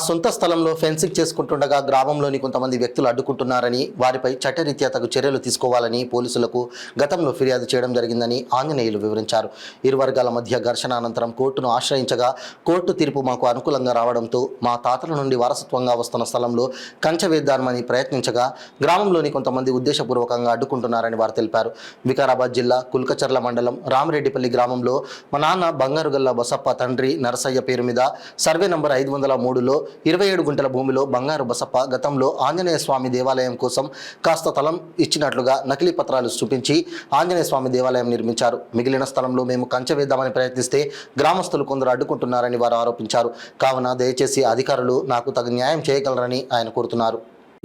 సొంత స్థలంలో ఫెన్సింగ్ చేసుకుంటుండగా గ్రామంలోని కొంతమంది వ్యక్తులు అడ్డుకుంటున్నారని, వారిపై చట్టరీత్యా తగు చర్యలు తీసుకోవాలని పోలీసులకు గతంలో ఫిర్యాదు చేయడం జరిగిందని ఆంజనేయులు వివరించారు. ఇరు వర్గాల మధ్య ఘర్షణ అనంతరం కోర్టును ఆశ్రయించగా కోర్టు తీర్పు మాకు అనుకూలంగా రావడంతో మా తాతల నుండి వారసత్వంగా వస్తున్న స్థలంలో కంచె వేద్దామని ప్రయత్నించగా గ్రామంలోని కొంతమంది ఉద్దేశపూర్వకంగా అడ్డుకుంటున్నారని వారు తెలిపారు. వికారాబాద్ జిల్లా కుల్కచర్ల మండలం రామిరెడ్డిపల్లి గ్రామంలో మా నాన్న బంగారుగల్ల బసప్ప తండ్రి నరసయ్య పేరు మీద సర్వే నంబర్ 503లో 27 గుంటల భూమిలో బంగారు బసప్ప గతంలో ఆంజనేయ స్వామి దేవాలయం కోసం కాస్త స్థలం ఇచ్చినట్లుగా నకిలీ పత్రాలు చూపించి ఆంజనేయ స్వామి దేవాలయం నిర్మించారు. మిగిలిన స్థలంలో మేము కంచె వేద్దామని ప్రయత్నిస్తే గ్రామస్తులు కొందరు అడ్డుకుంటున్నారని వారు ఆరోపించారు. కావున దయచేసి అధికారులు నాకు తగు న్యాయం చేయగలరని ఆయన కోరుతున్నారు.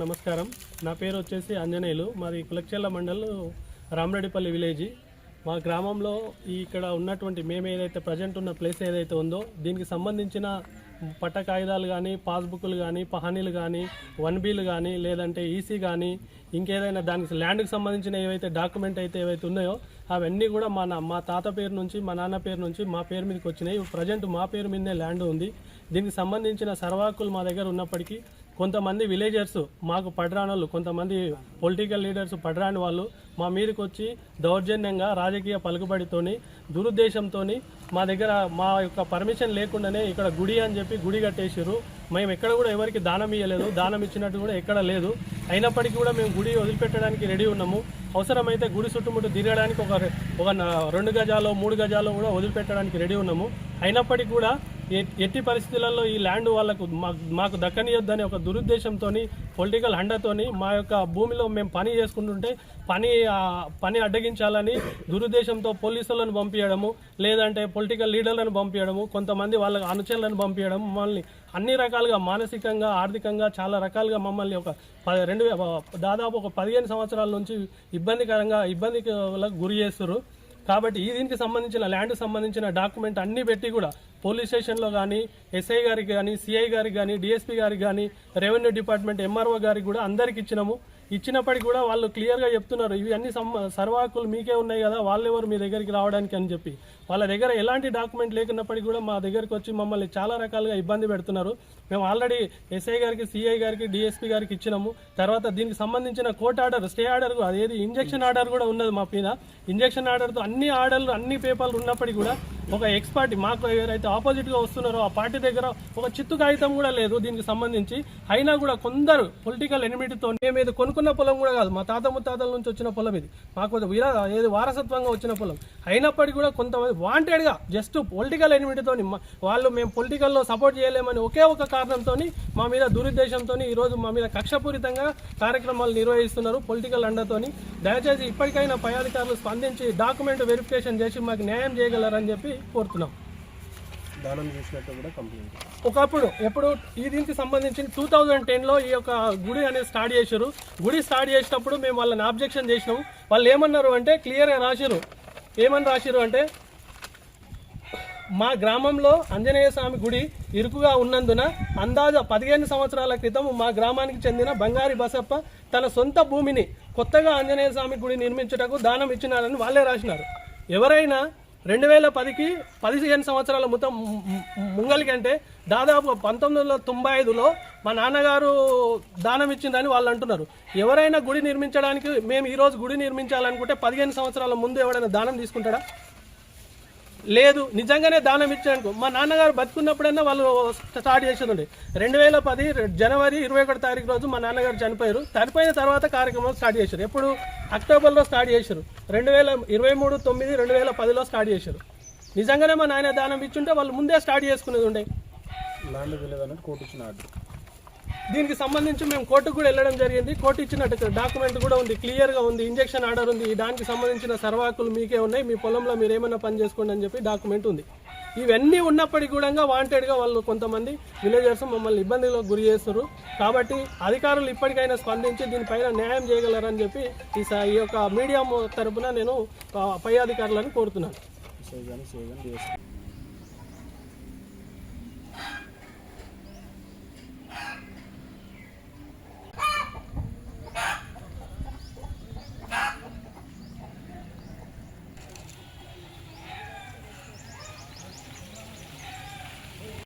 నమస్కారం, నా పేరు వచ్చేసి ఆంజనేయులు. మాది కులక్చెల్ల మండలం రామరెడ్డిపల్లి విలేజ్. మా గ్రామంలో ఇక్కడ ఉన్నటువంటి మేము ఏదైతే ప్రజెంట్ ఉన్న ప్లేస్ ఏదైతే ఉందో దీనికి సంబంధించిన పట్ట కాగితాలు కానీ, పాస్బుక్లు కానీ, పహానీలు కానీ, 1Bలు కానీ, లేదంటే ఈసీ కానీ, ఇంకేదైనా దానికి ల్యాండ్కి సంబంధించిన ఏవైతే డాక్యుమెంట్ అయితే ఏవైతే ఉన్నాయో అవన్నీ కూడా మా తాత పేరు నుంచి, మా నాన్న పేరు నుంచి మా పేరు మీదకి వచ్చినాయి. ప్రజెంట్ మా పేరు మీదనే ల్యాండ్ ఉంది. దీనికి సంబంధించిన సర్వాకులు మా దగ్గర ఉన్నప్పటికీ కొంతమంది విలేజర్స్ మాకు పడరానోళ్ళు, కొంతమంది పొలిటికల్ లీడర్స్ పడరాని వాళ్ళు మా మీదకి వచ్చి దౌర్జన్యంగా రాజకీయ పలుకుబడితోని దురుద్దేశంతో మా దగ్గర మా యొక్క పర్మిషన్ లేకుండానే ఇక్కడ గుడి అని చెప్పి గుడి కట్టేసారు. మేము ఎక్కడ కూడా ఎవరికి దానం ఇవ్వలేదు, దానం ఇచ్చినట్టు కూడా ఎక్కడ లేదు. అయినప్పటికీ కూడా మేము గుడి వదిలిపెట్టడానికి రెడీ ఉన్నాము. అవసరమైతే గుడి చుట్టుముట్టు తిరగడానికి ఒక 2 గజాలు 3 గజాలు కూడా వదిలిపెట్టడానికి రెడీ ఉన్నాము. అయినప్పటికీ కూడా ఎట్టి పరిస్థితులలో ఈ ల్యాండ్ వాళ్ళకు మాకు దక్కనియొద్దని ఒక దురుద్దేశంతో పొలిటికల్ హండతోని మా యొక్క భూమిలో మేము పని చేసుకుంటుంటే పని అడ్డగించాలని దురుద్దేశంతో పోలీసులను పంపించడము, లేదంటే పొలిటికల్ లీడర్లను పంపించడము, కొంతమంది వాళ్ళ అనుచరులను పంపించడం, మమ్మల్ని అన్ని రకాలుగా మానసికంగా, ఆర్థికంగా చాలా రకాలుగా మమ్మల్ని దాదాపు ఒక 15 సంవత్సరాల నుంచి ఇబ్బందికి గురి చేస్తారు. కాబట్టి దీనికి సంబంధించిన ల్యాండ్కి సంబంధించిన డాక్యుమెంట్ అన్నీ పెట్టి కూడా పోలీస్ స్టేషన్లో కానీ, ఎస్ఐ గారికి కానీ, సిఐ గారికి కానీ, డిఎస్పీ గారికి కానీ, రెవెన్యూ డిపార్ట్మెంట్ ఎంఆర్ఓ గారికి కూడా అందరికి ఇచ్చినప్పటికీ కూడా వాళ్ళు క్లియర్గా చెప్తున్నారు, ఇవి అన్ని సర్వాకులు మీకే ఉన్నాయి కదా, వాళ్ళెవరు మీ దగ్గరికి రావడానికి అని చెప్పి. వాళ్ళ దగ్గర ఎలాంటి డాక్యుమెంట్ లేకున్నప్పటికీ కూడా మా దగ్గరికి వచ్చి మమ్మల్ని చాలా రకాలుగా ఇబ్బంది పెడుతున్నారు. మేము ఆల్రెడీ ఎస్ఐ గారికి, సిఐ గారికి, డిఎస్పీ గారికి ఇచ్చినాము. తర్వాత దీనికి సంబంధించిన కోర్టు ఆర్డర్, స్టే ఆర్డర్, అదేది ఇంజక్షన్ ఆర్డర్ కూడా ఉన్నది మా మీద. ఇంజక్షన్ ఆర్డర్తో అన్ని ఆర్డర్లు, అన్ని పేపర్లు ఉన్నప్పటికీ కూడా ఒక ఎక్స్ పార్టీ, మాకు ఎవరైతే ఆపోజిట్గా వస్తున్నారో ఆ పార్టీ దగ్గర ఒక చిత్తు కాగితం కూడా లేదు దీనికి సంబంధించి. అయినా కూడా కొందరు పొలిటికల్ ఎనిమిటీతో, మేము ఏది కొనుక్కున్న పొలం కూడా కాదు, మా తాత ముత్తాతల నుంచి వచ్చిన పొలం ఇది, మాకు ఏది వారసత్వంగా వచ్చిన పొలం. అయినప్పటికీ కూడా కొంతమంది వాంటెడ్గా జస్ట్ పొలిటికల్ ఎనిమిటీతో వాళ్ళు మేము పొలిటికల్లో సపోర్ట్ చేయలేమని ఒకే ఒక కారణంతో మా మీద దురుద్దేశంతో ఈరోజు మా మీద కక్షపూరితంగా కార్యక్రమాలు నిర్వహిస్తున్నారు పొలిటికల్ అండతోని. దయచేసి ఇప్పటికైనా పై అధికారులు స్పందించి డాక్యుమెంట్ వెరిఫికేషన్ చేసి మాకు న్యాయం చేయగలరని చెప్పి కోరుతున్నాం. దానం చేసినట్టు కూడా కంప్లైంట్ ఒకప్పుడు ఎప్పుడు దీనికి సంబంధించి 2010లో ఈ యొక్క గుడి అనేది స్టార్ట్ చేశారు. గుడి స్టార్ట్ చేసినప్పుడు మేము వాళ్ళని ఆబ్జెక్షన్ చేసినాము. వాళ్ళు ఏమన్నారు అంటే క్లియర్గా రాశారు. ఏమని రాశారు అంటే, మా గ్రామంలో ఆంజనేయ స్వామి గుడి ఇరుకుగా ఉన్నందున అందాజ 15 సంవత్సరాల క్రితం మా గ్రామానికి చెందిన బంగారి బసప్ప తన సొంత భూమిని కొత్తగా ఆంజనేయ స్వామి గుడి నిర్మించుటకు దానం ఇచ్చినారని వాళ్ళే రాసినారు. ఎవరైనా 2010కి 15 సంవత్సరాల ముంగలి కంటే దాదాపు 1995లో మా నాన్నగారు దానం ఇచ్చిందని వాళ్ళు అంటున్నారు. ఎవరైనా గుడి నిర్మించడానికి, మేము ఈరోజు గుడి నిర్మించాలనుకుంటే 15 సంవత్సరాల ముందు ఎవరైనా దానం తీసుకుంటాడా? లేదు. నిజంగానే దానం ఇచ్చాను. మా నాన్నగారు బతుకున్నప్పుడైనా వాళ్ళు స్టార్ట్ చేసేదండి. 2010 జనవరి 21 తారీఖు రోజు మా నాన్నగారు చనిపోయారు. చనిపోయిన తర్వాత కార్యక్రమం స్టార్ట్ చేశారు. ఎప్పుడు? అక్టోబర్లో స్టార్ట్ చేశారు. 2023/9/2010లో స్టార్ట్ చేశారు. నిజంగానే మా నాయన దానం ఇచ్చుంటే వాళ్ళు ముందే స్టార్ట్ చేసుకునేది ఉండే. ల్యాండ్ తెలియదని కోర్టు ఇచ్చిన ఆర్డర్. దీనికి సంబంధించి మేము కోర్టుకు కూడా వెళ్ళడం జరిగింది. కోర్టు ఇచ్చినట్టు డాక్యుమెంట్ కూడా ఉంది, క్లియర్గా ఉంది, ఇంజక్షన్ ఆర్డర్ ఉంది. దానికి సంబంధించిన సర్వాకులు మీకే ఉన్నాయి, మీ పొలంలో మీరు ఏమైనా పని చేసుకోండి అని చెప్పి డాక్యుమెంట్ ఉంది. ఇవన్నీ ఉన్నప్పటికీ కూడా వాంటెడ్గా వాళ్ళు కొంతమంది విలేజర్స్ మమ్మల్ని ఇబ్బందులకు గురి చేస్తారు. కాబట్టి అధికారులు ఇప్పటికైనా స్పందించి దీనిపైన న్యాయం చేయగలరని చెప్పి ఈ యొక్క మీడియా తరపున నేను పై అధికారులను కోరుతున్నాను.